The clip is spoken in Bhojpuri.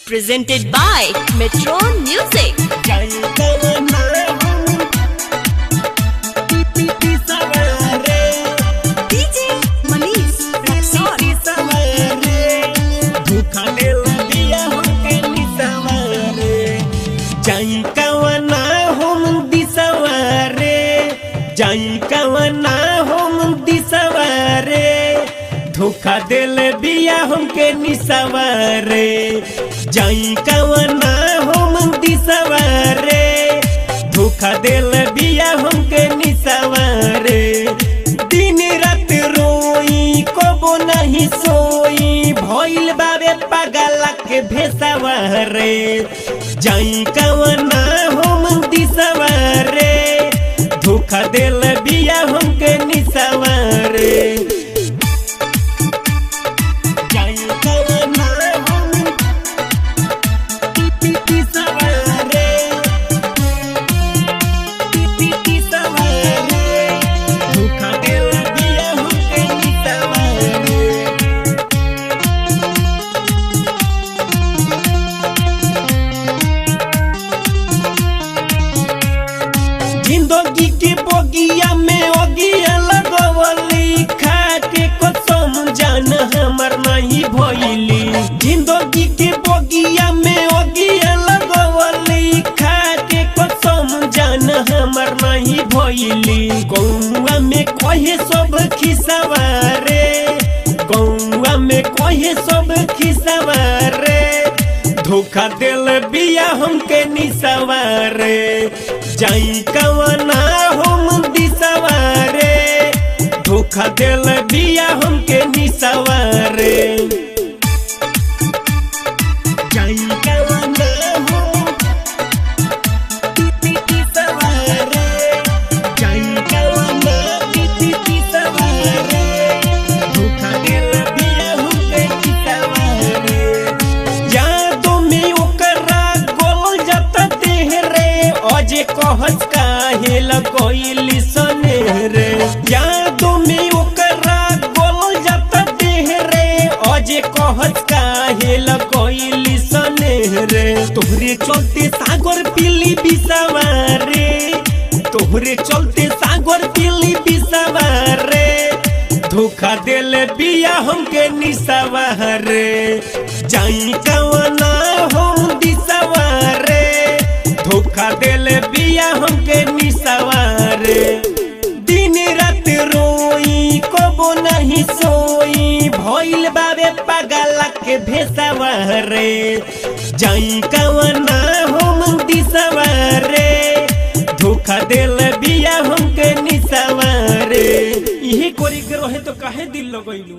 Presented by Metro Music. DJ Manish Rexon. धोखा दिल बिया हमके निसवारे जाई कवना हम दिसवारे धोखा दिल बिया हमके निसवारे दिन रात रोई कबो नहीं सोई भइल बाबे पागल के भेसवारे जाई कवना हम दिसवारे धोखा दिल बिया हमके निसवारे जिंदगी की बोगिया में ओगिया लगवली खाके कसम जान हमर नहीं भइली जिंदगी की बोगिया में ओगिया लगवली खाके कसम जान हमर नहीं भइली गौवा में कहे सब खिसवारे गौवा में कहे सब खिसवारे धोखा दिल बिया हमके निसवारे जाई कवना हम दिसवारे धोखा दिल बिया हमके निसवारे जाई कवना हम दिसवारे जाई कवना दिसवारे धोखा दिल बिया हमके निसवारे यादों में ओकरा गोल जाता तेरे अजे कहस काहे लगोइली सनेरे यादों में ओकरा गोल जाता तेरे अजे कहस काहे लगोइली सनेरे तोहरे चलते सागर पीली बिसवारे तोहरे चलते सागर पीली बिसवारे धोखा दिल बिया हमके निसवारे जाई कवना हम दिसवारे धोखा दिल बिया हमके निसवारे दिन रात रोई कबो नहीं सोई भइल बाबे पागल के भेसवारे जाई कवना हम दिसवारे धोखा दिल बिया हमके निसवारे यही कोरी के रहे तो काहे दिल लगइलू।